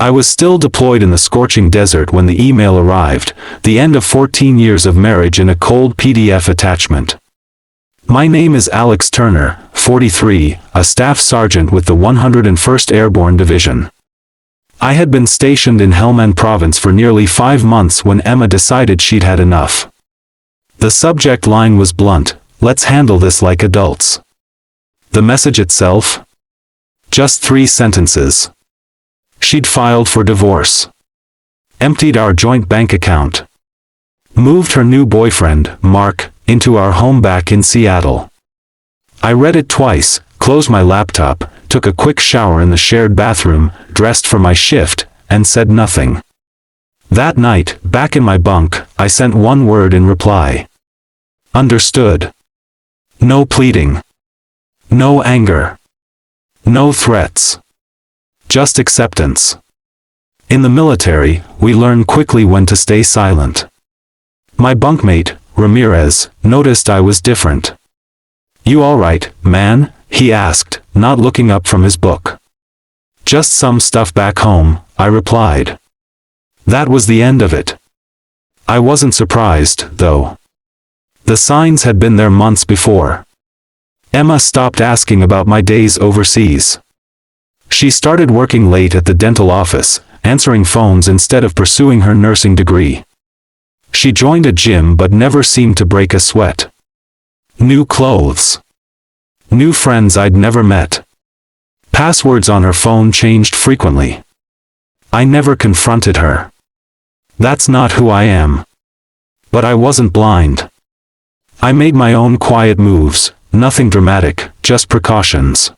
I was still deployed in the scorching desert when the email arrived, the end of 14 years of marriage in a cold PDF attachment. My name is Alex Turner, 43, a staff sergeant with the 101st Airborne Division. I had been stationed in Helmand Province for nearly 5 months when Emma decided she'd had enough. The subject line was blunt: "Let's handle this like adults." The message itself? Just 3 sentences. She'd filed for divorce. Emptied our joint bank account. Moved her new boyfriend, Mark, into our home back in Seattle. I read it twice, closed my laptop, took a quick shower in the shared bathroom, dressed for my shift, and said nothing. That night, back in my bunk, I sent one word in reply. Understood. No pleading. No anger. No threats. Just acceptance. In the military, we learn quickly when to stay silent. My bunkmate, Ramirez, noticed I was different. "You all right, man?" he asked, not looking up from his book. "Just some stuff back home," I replied. That was the end of it. I wasn't surprised, though. The signs had been there months before. Emma stopped asking about my days overseas. She started working late at the dental office, answering phones instead of pursuing her nursing degree. She joined a gym but never seemed to break a sweat. New clothes. New friends I'd never met. Passwords on her phone changed frequently. I never confronted her. That's not who I am. But I wasn't blind. I made my own quiet moves, nothing dramatic, just precautions.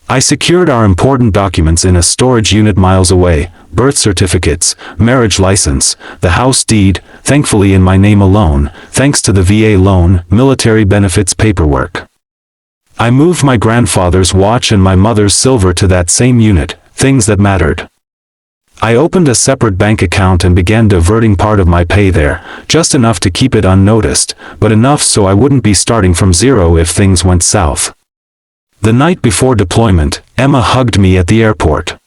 I secured our important documents in a storage unit miles away: birth certificates, marriage license, the house deed, thankfully in my name alone, thanks to the VA loan, military benefits paperwork. I moved my grandfather's watch and my mother's silver to that same unit, things that mattered. I opened a separate bank account and began diverting part of my pay there, just enough to keep it unnoticed, but enough so I wouldn't be starting from zero if things went south. The night before deployment, Emma hugged me at the airport.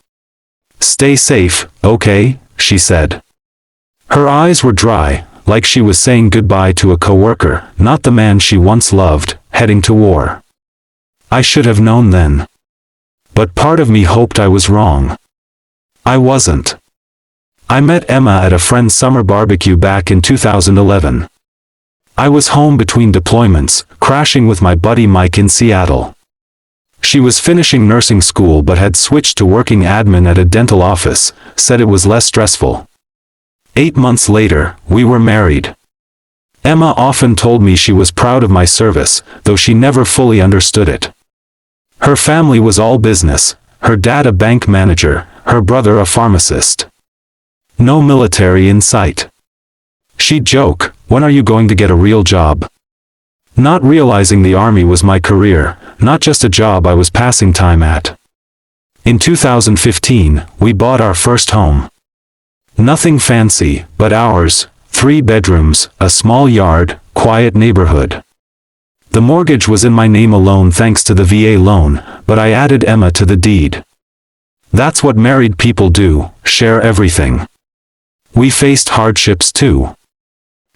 "Stay safe, okay?" she said. Her eyes were dry, like she was saying goodbye to a coworker, not the man she once loved, heading to war. I should have known then. But part of me hoped I was wrong. I wasn't. I met Emma at a friend's summer barbecue back in 2011. I was home between deployments, crashing with my buddy Mike in Seattle. She was finishing nursing school but had switched to working admin at a dental office, said it was less stressful. 8 months later, we were married. Emma often told me she was proud of my service, though she never fully understood it. Her family was all business, her dad a bank manager, her brother a pharmacist. No military in sight. She'd joke, "When are you going to get a real job?" Not realizing the army was my career, not just a job I was passing time at. In 2015, we bought our first home. Nothing fancy, but ours, 3 bedrooms, a small yard, quiet neighborhood. The mortgage was in my name alone thanks to the VA loan, but I added Emma to the deed. That's what married people do, share everything. We faced hardships too.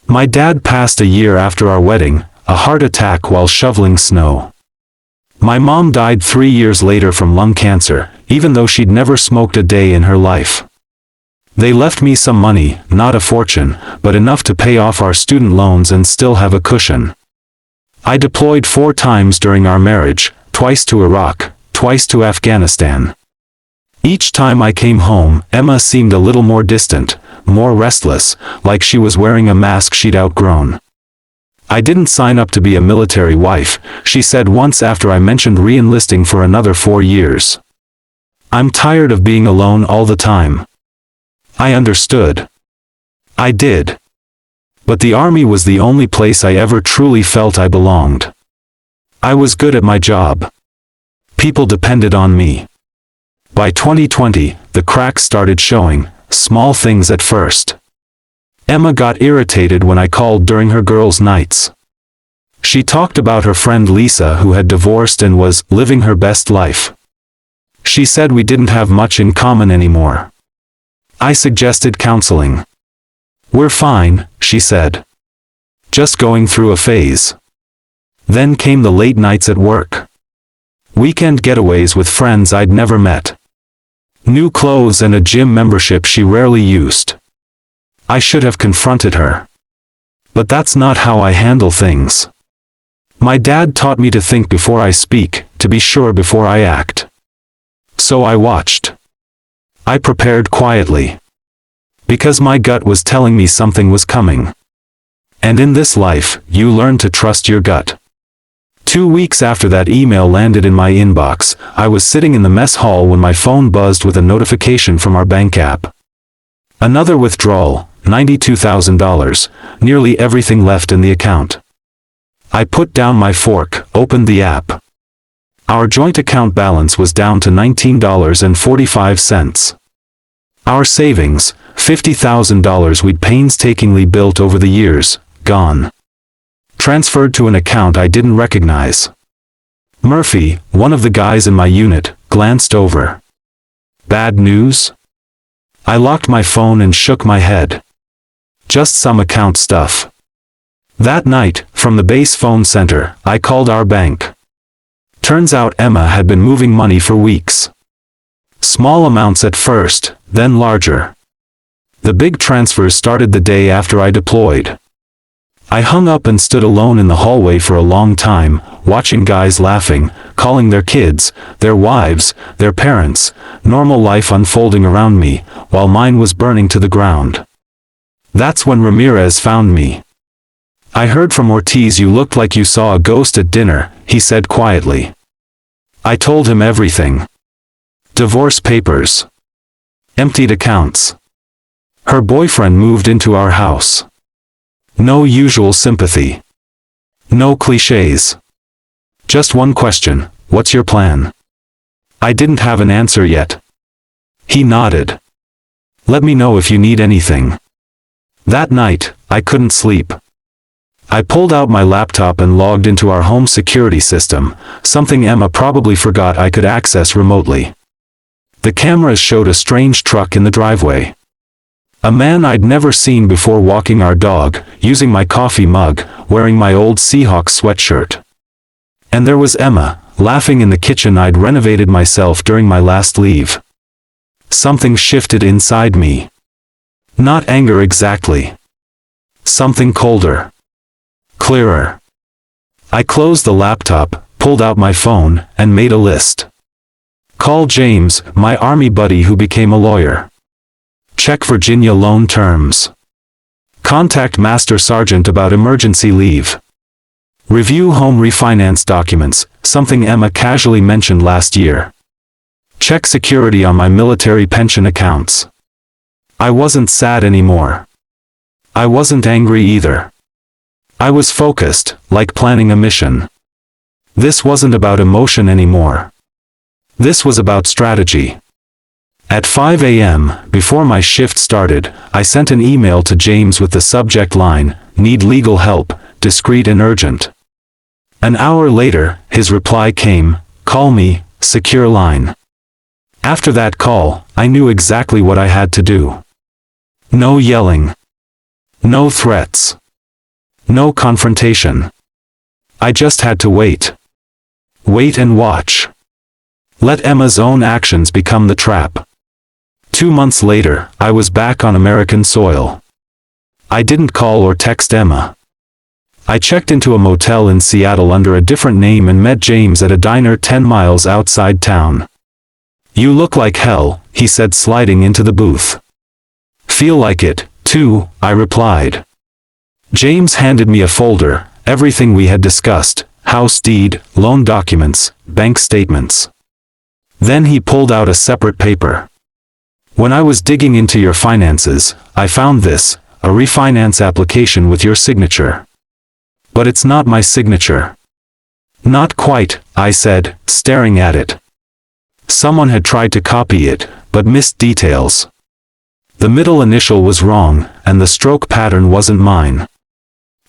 My dad passed a year after our wedding, a heart attack while shoveling snow. My mom died 3 years later from lung cancer, even though she'd never smoked a day in her life. They left me some money, not a fortune, but enough to pay off our student loans and still have a cushion. I deployed 4 times during our marriage, twice to Iraq, twice to Afghanistan. Each time I came home, Emma seemed a little more distant, more restless, like she was wearing a mask she'd outgrown. "I didn't sign up to be a military wife," she said once after I mentioned re-enlisting for another 4 years. "I'm tired of being alone all the time." I understood. I did. But the army was the only place I ever truly felt I belonged. I was good at my job. People depended on me. By 2020, the cracks started showing, small things at first. Emma got irritated when I called during her girls' nights. She talked about her friend Lisa who had divorced and was living her best life. She said we didn't have much in common anymore. I suggested counseling. "We're fine," she said. "Just going through a phase." Then came the late nights at work. Weekend getaways with friends I'd never met. New clothes and a gym membership she rarely used. I should have confronted her. But that's not how I handle things. My dad taught me to think before I speak, to be sure before I act. So I watched. I prepared quietly. Because my gut was telling me something was coming. And in this life, you learn to trust your gut. 2 weeks after that email landed in my inbox, I was sitting in the mess hall when my phone buzzed with a notification from our bank app. Another withdrawal, $92,000, nearly everything left in the account. I put down my fork, opened the app. Our joint account balance was down to $19.45. Our savings, $50,000 we'd painstakingly built over the years, gone. Transferred to an account I didn't recognize. Murphy, one of the guys in my unit, glanced over. "Bad news?" I locked my phone and shook my head. "Just some account stuff." That night, from the base phone center, I called our bank. Turns out Emma had been moving money for weeks. Small amounts at first, then larger. The big transfers started the day after I deployed. I hung up and stood alone in the hallway for a long time, watching guys laughing, calling their kids, their wives, their parents, normal life unfolding around me, while mine was burning to the ground. That's when Ramirez found me. "I heard from Ortiz you looked like you saw a ghost at dinner," he said quietly. I told him everything. Divorce papers. Emptied accounts. Her boyfriend moved into our house. No usual sympathy. No cliches. Just one question, "What's your plan?" I didn't have an answer yet. He nodded. "Let me know if you need anything." That night, I couldn't sleep. I pulled out my laptop and logged into our home security system, something Emma probably forgot I could access remotely. The cameras showed a strange truck in the driveway. A man I'd never seen before walking our dog, using my coffee mug, wearing my old Seahawks sweatshirt. And there was Emma, laughing in the kitchen I'd renovated myself during my last leave. Something shifted inside me. Not anger exactly. Something colder. Clearer. I closed the laptop, pulled out my phone, and made a list. Call James, my army buddy who became a lawyer. Check Virginia loan terms. Contact Master Sergeant about emergency leave. Review home refinance documents, something Emma casually mentioned last year. Check security on my military pension accounts. I wasn't sad anymore. I wasn't angry either. I was focused, like planning a mission. This wasn't about emotion anymore. This was about strategy. At 5 a.m., before my shift started, I sent an email to James with the subject line, "Need legal help, discreet and urgent." An hour later, his reply came, "Call me, secure line." After that call, I knew exactly what I had to do. No yelling. No threats. No confrontation. I just had to wait. Wait and watch. Let Emma's own actions become the trap. 2 months later, I was back on American soil. I didn't call or text Emma. I checked into a motel in Seattle under a different name and met James at a diner 10 miles outside town. "You look like hell," he said, sliding into the booth. "Feel like it, too," I replied. James handed me a folder, everything we had discussed, house deed, loan documents, bank statements. Then he pulled out a separate paper. "When I was digging into your finances, I found this, a refinance application with your signature. But it's not my signature." "Not quite," I said, staring at it. Someone had tried to copy it, but missed details. The middle initial was wrong, and the stroke pattern wasn't mine.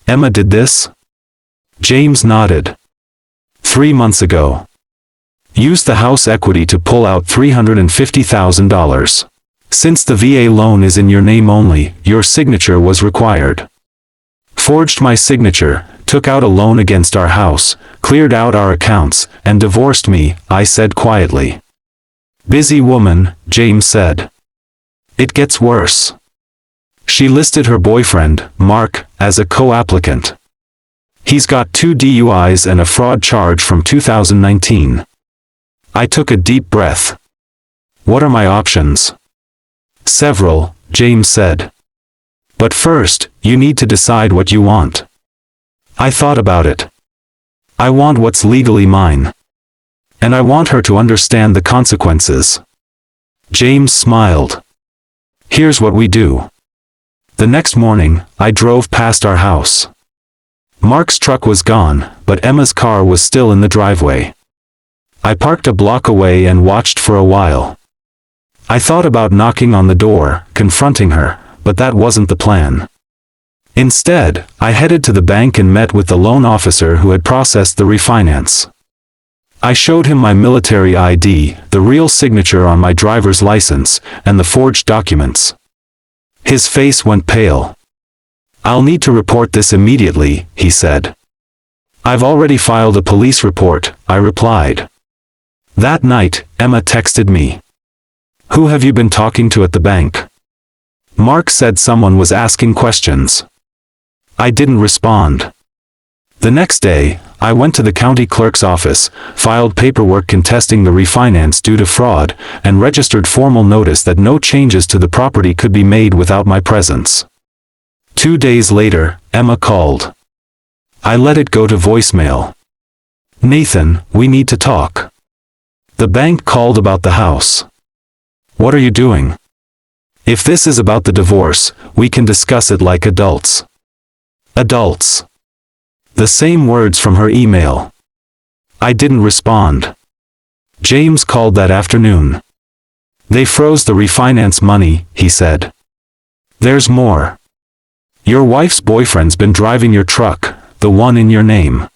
"Emma did this?" James nodded. 3 months ago. Used the house equity to pull out $350,000. Since the VA loan is in your name only, your signature was required. Forged my signature, took out a loan against our house, cleared out our accounts, and divorced me, I said quietly. Busy woman, James said. It gets worse. She listed her boyfriend, Mark, as a co-applicant. He's got 2 DUIs and a fraud charge from 2019. I took a deep breath. What are my options? Several, James said. But first, you need to decide what you want. I thought about it. I want what's legally mine. And I want her to understand the consequences. James smiled. Here's what we do. The next morning, I drove past our house. Mark's truck was gone, but Emma's car was still in the driveway. I parked a block away and watched for a while. I thought about knocking on the door, confronting her, but that wasn't the plan. Instead, I headed to the bank and met with the loan officer who had processed the refinance. I showed him my military ID, the real signature on my driver's license, and the forged documents. His face went pale. I'll need to report this immediately, he said. I've already filed a police report, I replied. That night, Emma texted me. Who have you been talking to at the bank? Mark said someone was asking questions. I didn't respond. The next day, I went to the county clerk's office, filed paperwork contesting the refinance due to fraud, and registered formal notice that no changes to the property could be made without my presence. 2 days later, Emma called. I let it go to voicemail. Nathan, we need to talk. The bank called about the house. What are you doing? If this is about the divorce, we can discuss it like adults. Adults. The same words from her email. I didn't respond. James called that afternoon. They froze the refinance money, he said. There's more. Your wife's boyfriend's been driving your truck, the one in your name.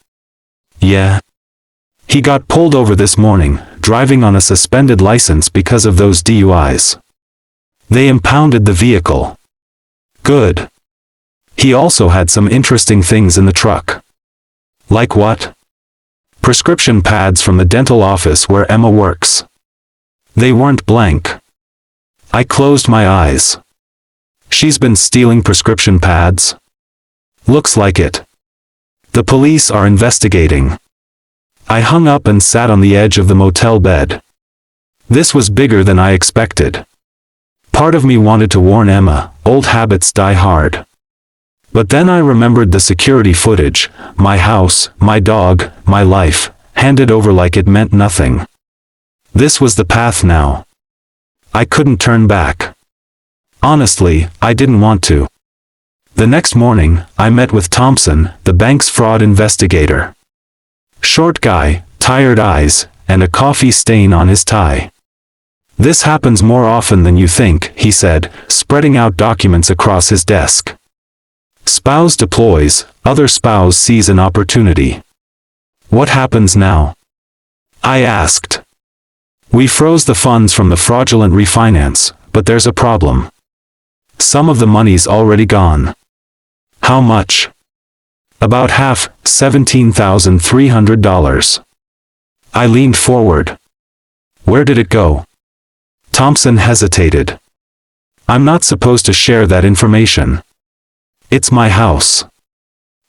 Yeah. He got pulled over this morning, driving on a suspended license because of those DUIs. They impounded the vehicle. Good. He also had some interesting things in the truck. Like what? Prescription pads from the dental office where Emma works. They weren't blank. I closed my eyes. She's been stealing prescription pads? Looks like it. The police are investigating. I hung up and sat on the edge of the motel bed. This was bigger than I expected. Part of me wanted to warn Emma, old habits die hard. But then I remembered the security footage, my house, my dog, my life, handed over like it meant nothing. This was the path now. I couldn't turn back. Honestly, I didn't want to. The next morning, I met with Thompson, the bank's fraud investigator. Short guy, tired eyes, and a coffee stain on his tie. This happens more often than you think, he said, spreading out documents across his desk. Spouse deploys, other spouse sees an opportunity. What happens now? I asked. We froze the funds from the fraudulent refinance, but there's a problem. Some of the money's already gone. How much? About half, $17,300. I leaned forward. Where did it go? Thompson hesitated. I'm not supposed to share that information. It's my house.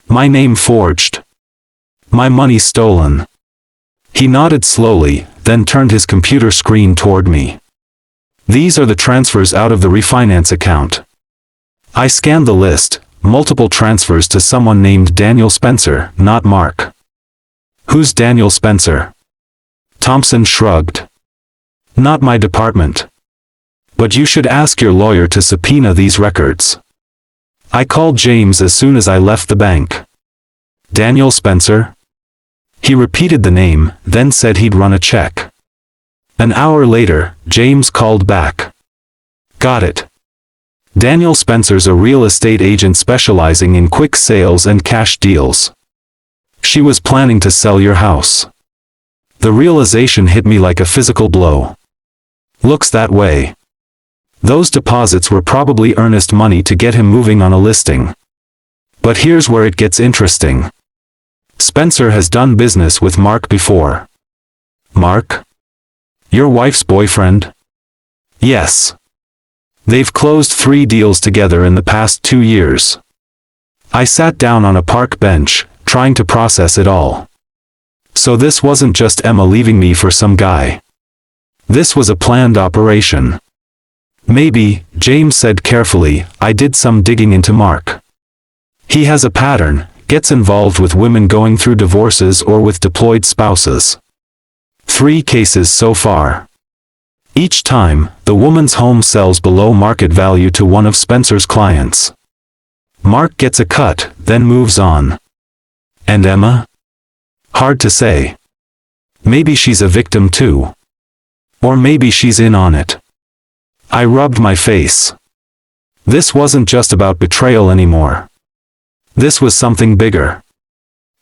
My name forged. My money stolen. He nodded slowly, then turned his computer screen toward me. These are the transfers out of the refinance account. I scanned the list, multiple transfers to someone named Daniel Spencer, not Mark. Who's Daniel Spencer? Thompson shrugged. Not my department. But you should ask your lawyer to subpoena these records. I called James as soon as I left the bank. Daniel Spencer? He repeated the name, then said he'd run a check. An hour later, James called back. Got it. Daniel Spencer's a real estate agent specializing in quick sales and cash deals. She was planning to sell your house. The realization hit me like a physical blow. Looks that way. Those deposits were probably earnest money to get him moving on a listing. But here's where it gets interesting. Spencer has done business with Mark before. Mark? Your wife's boyfriend? Yes. They've closed 3 deals together in the past 2 years. I sat down on a park bench, trying to process it all. So this wasn't just Emma leaving me for some guy. This was a planned operation. Maybe, James said carefully, I did some digging into Mark. He has a pattern, gets involved with women going through divorces or with deployed spouses. 3 cases so far. Each time, the woman's home sells below market value to one of Spencer's clients. Mark gets a cut, then moves on. And Emma? Hard to say. Maybe she's a victim too. Or maybe she's in on it. I rubbed my face. This wasn't just about betrayal anymore. This was something bigger.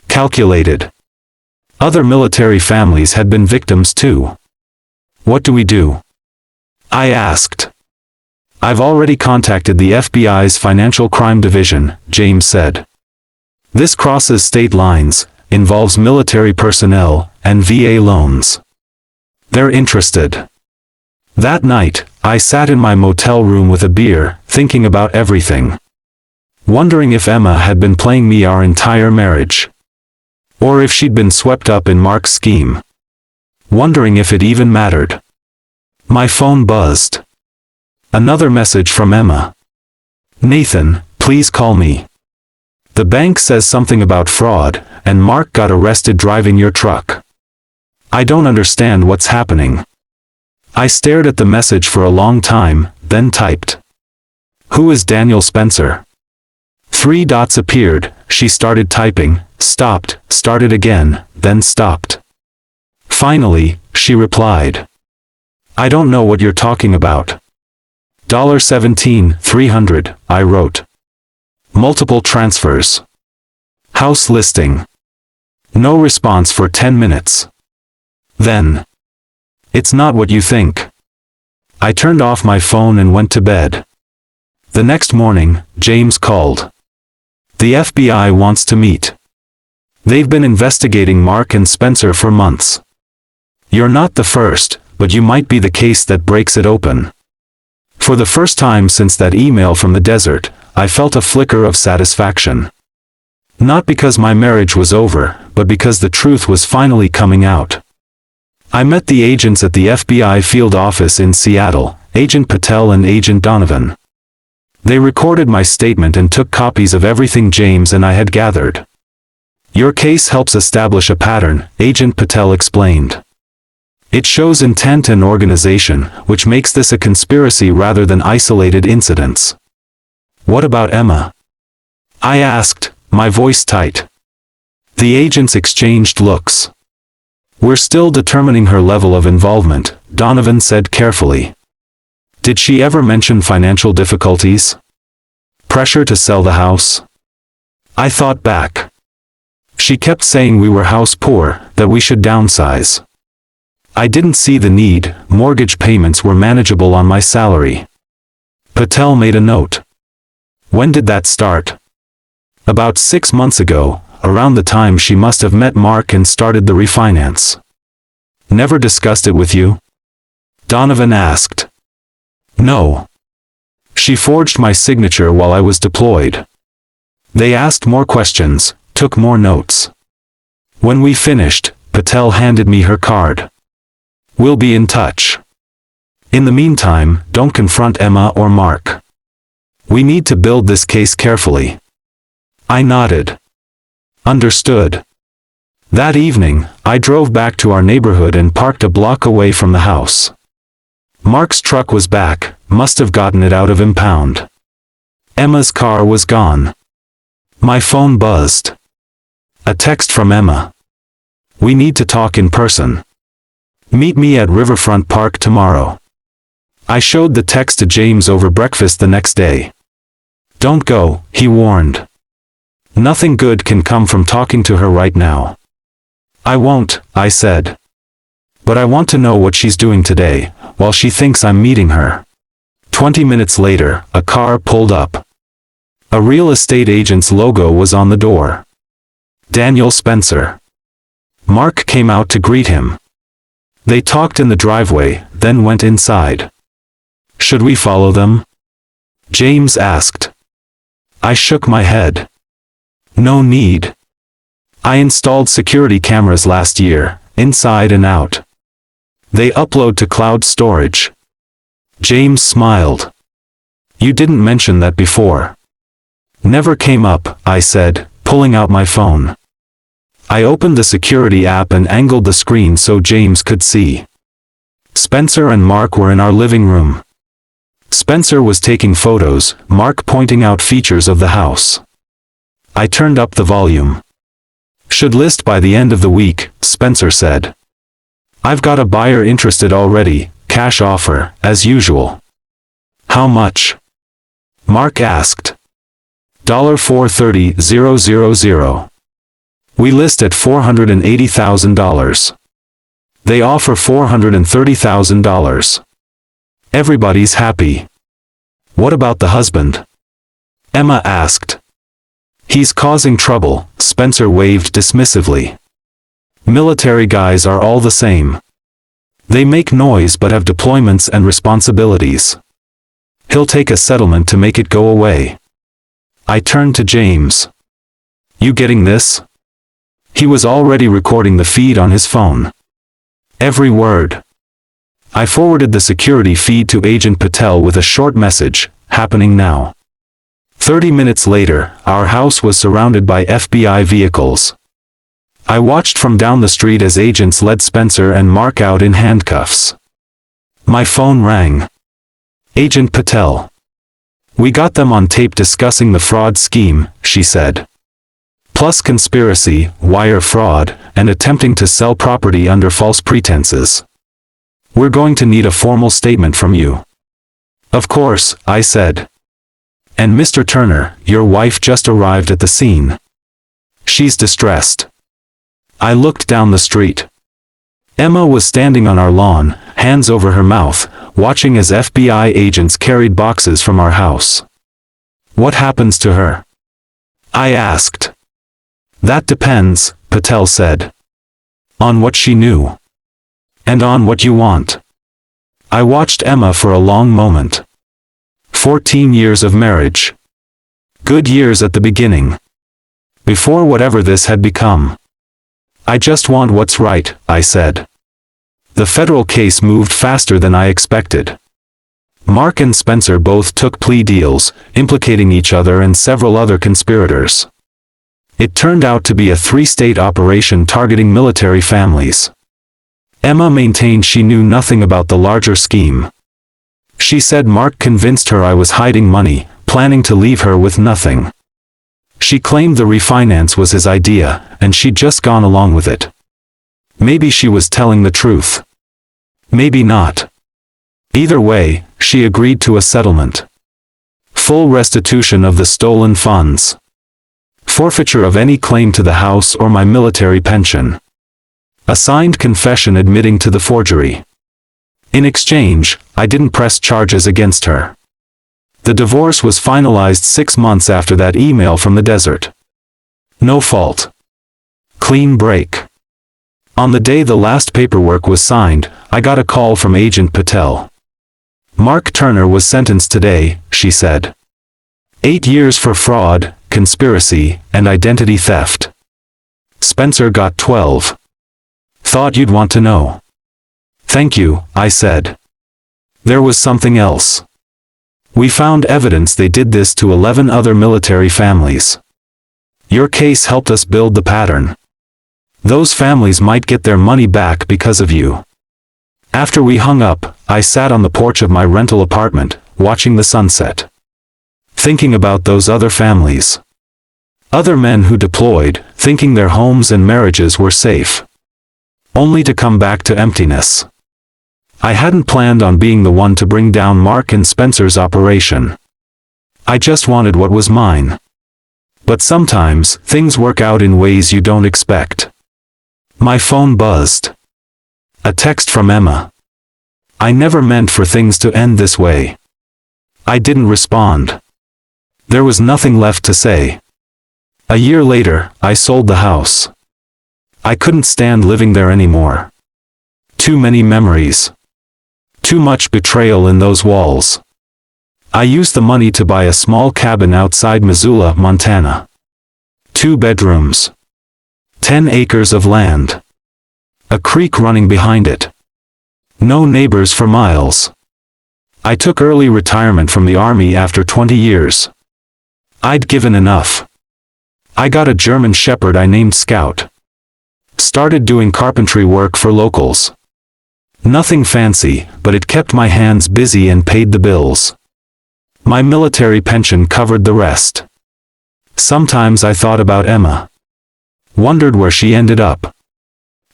Calculated. Other military families had been victims too. What do we do? I asked. I've already contacted the FBI's Financial Crime Division, James said. This crosses state lines, involves military personnel, and VA loans. They're interested. That night, I sat in my motel room with a beer, thinking about everything. Wondering if Emma had been playing me our entire marriage. Or if she'd been swept up in Mark's scheme. Wondering if it even mattered. My phone buzzed. Another message from Emma. Nathan, please call me. The bank says something about fraud, and Mark got arrested driving your truck. I don't understand what's happening. I stared at the message for a long time, then typed. Who is Daniel Spencer? 3 dots appeared, she started typing, stopped, started again, then stopped. Finally, she replied. I don't know what you're talking about. $17,300, I wrote. Multiple transfers. House listing. No response for 10 minutes. Then. It's not what you think. I turned off my phone and went to bed. The next morning, James called. The FBI wants to meet. They've been investigating Mark and Spencer for months. You're not the first, but you might be the case that breaks it open. For the first time since that email from the desert, I felt a flicker of satisfaction. Not because my marriage was over, but because the truth was finally coming out. I met the agents at the FBI field office in Seattle, Agent Patel and Agent Donovan. They recorded my statement and took copies of everything James and I had gathered. Your case helps establish a pattern, Agent Patel explained. It shows intent and organization, which makes this a conspiracy rather than isolated incidents. What about Emma? I asked, my voice tight. The agents exchanged looks. We're still determining her level of involvement, Donovan said carefully. Did she ever mention financial difficulties? Pressure to sell the house? I thought back. She kept saying we were house poor, that we should downsize. I didn't see the need, mortgage payments were manageable on my salary. Patel made a note. When did that start? About 6 months ago, around the time she must have met Mark and started the refinance. Never discussed it with you? Donovan asked. No. She forged my signature while I was deployed. They asked more questions, took more notes. When we finished, Patel handed me her card. We'll be in touch. In the meantime, don't confront Emma or Mark. We need to build this case carefully. I nodded. Understood. That evening, I drove back to our neighborhood and parked a block away from the house. Mark's truck was back, must have gotten it out of impound. Emma's car was gone. My phone buzzed. A text from Emma. We need to talk in person. Meet me at Riverfront Park tomorrow. I showed the text to James over breakfast the next day. Don't go, he warned. Nothing good can come from talking to her right now. I won't, I said. But I want to know what she's doing today, while she thinks I'm meeting her. 20 minutes later, a car pulled up. A real estate agent's logo was on the door. Daniel Spencer. Mark came out to greet him. They talked in the driveway, then went inside. "Should we follow them?" James asked. I shook my head. No need. I installed security cameras last year, inside and out. They upload to cloud storage. James smiled. You didn't mention that before. Never came up, I said, pulling out my phone. I opened the security app and angled the screen so James could see. Spencer and Mark were in our living room. Spencer was taking photos, Mark pointing out features of the house. I turned up the volume. Should list by the end of the week, Spencer said. I've got a buyer interested already, cash offer, as usual. How much? Mark asked. $430,000. We list at $480,000. They offer $430,000. Everybody's happy. What about the husband? Emma asked. He's causing trouble, Spencer waved dismissively. Military guys are all the same. They make noise but have deployments and responsibilities. He'll take a settlement to make it go away. I turned to James. You getting this? He was already recording the feed on his phone. Every word. I forwarded the security feed to Agent Patel with a short message, happening now. 30 minutes later, our house was surrounded by FBI vehicles. I watched from down the street as agents led Spencer and Mark out in handcuffs. My phone rang. Agent Patel. We got them on tape discussing the fraud scheme, she said. Plus conspiracy, wire fraud, and attempting to sell property under false pretenses. We're going to need a formal statement from you. Of course, I said. And Mr. Turner, your wife just arrived at the scene. She's distressed. I looked down the street. Emma was standing on our lawn, hands over her mouth, watching as FBI agents carried boxes from our house. What happens to her? I asked. That depends, Patel said. On what she knew. And on what you want. I watched Emma for a long moment. 14 years of marriage. Good years at the beginning. Before whatever this had become. I just want what's right, I said. The federal case moved faster than I expected. Mark and Spencer both took plea deals, implicating each other and several other conspirators. It turned out to be a 3-state operation targeting military families. Emma maintained she knew nothing about the larger scheme. She said Mark convinced her I was hiding money, planning to leave her with nothing. She claimed the refinance was his idea, and she'd just gone along with it. Maybe she was telling the truth. Maybe not. Either way, she agreed to a settlement. Full restitution of the stolen funds. Forfeiture of any claim to the house or my military pension. A signed confession admitting to the forgery. In exchange, I didn't press charges against her. The divorce was finalized 6 months after that email from the desert. No fault. Clean break. On the day the last paperwork was signed, I got a call from Agent Patel. Mark Turner was sentenced today, she said. 8 years for fraud, conspiracy, and identity theft. Spencer got 12. Thought you'd want to know. Thank you, I said. There was something else. We found evidence they did this to 11 other military families. Your case helped us build the pattern. Those families might get their money back because of you. After we hung up, I sat on the porch of my rental apartment, watching the sunset. Thinking about those other families. Other men who deployed, thinking their homes and marriages were safe. Only to come back to emptiness. I hadn't planned on being the one to bring down Mark and Spencer's operation. I just wanted what was mine. But sometimes, things work out in ways you don't expect. My phone buzzed. A text from Emma. I never meant for things to end this way. I didn't respond. There was nothing left to say. A year later, I sold the house. I couldn't stand living there anymore. Too many memories. Too much betrayal in those walls. I used the money to buy a small cabin outside Missoula, Montana. 2 bedrooms. 10 acres of land. A creek running behind it. No neighbors for miles. I took early retirement from the army after 20 years. I'd given enough. I got a German Shepherd I named Scout. Started doing carpentry work for locals. Nothing fancy, but it kept my hands busy and paid the bills. My military pension covered the rest. Sometimes I thought about Emma. Wondered where she ended up.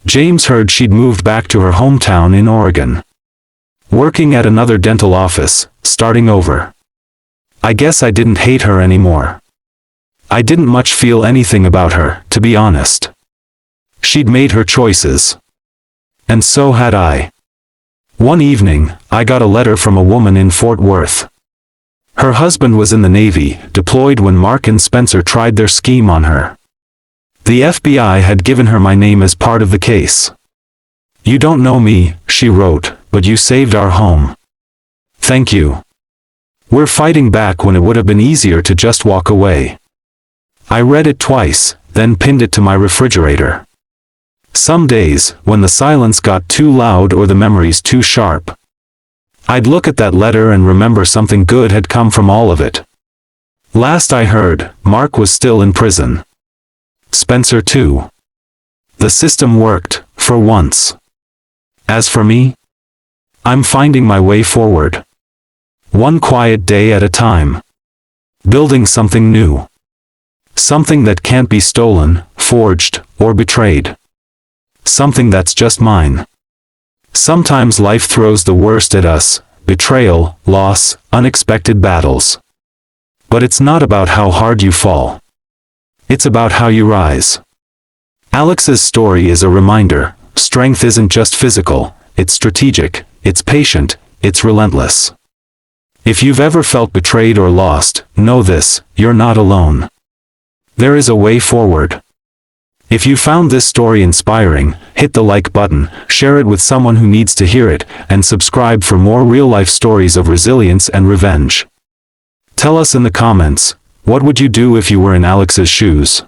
James heard she'd moved back to her hometown in Oregon. Working at another dental office, starting over. I guess I didn't hate her anymore. I didn't much feel anything about her, to be honest. She'd made her choices. And so had I. One evening, I got a letter from a woman in Fort Worth. Her husband was in the Navy, deployed when Mark and Spencer tried their scheme on her. The FBI had given her my name as part of the case. "You don't know me," she wrote, "but you saved our home. Thank you. We're fighting back when it would have been easier to just walk away." I read it twice, then pinned it to my refrigerator. Some days, when the silence got too loud or the memories too sharp, I'd look at that letter and remember something good had come from all of it. Last I heard, Mark was still in prison. Spencer too. The system worked, for once. As for me, I'm finding my way forward. One quiet day at a time. Building something new. Something that can't be stolen, forged, or betrayed. Something that's just mine. Sometimes life throws the worst at us, betrayal, loss, unexpected battles. But it's not about how hard you fall. It's about how you rise. Alex's story is a reminder, strength isn't just physical, it's strategic, it's patient, it's relentless. If you've ever felt betrayed or lost, know this, you're not alone. There is a way forward. If you found this story inspiring, hit the like button, share it with someone who needs to hear it, and subscribe for more real-life stories of resilience and revenge. Tell us in the comments, what would you do if you were in Alex's shoes?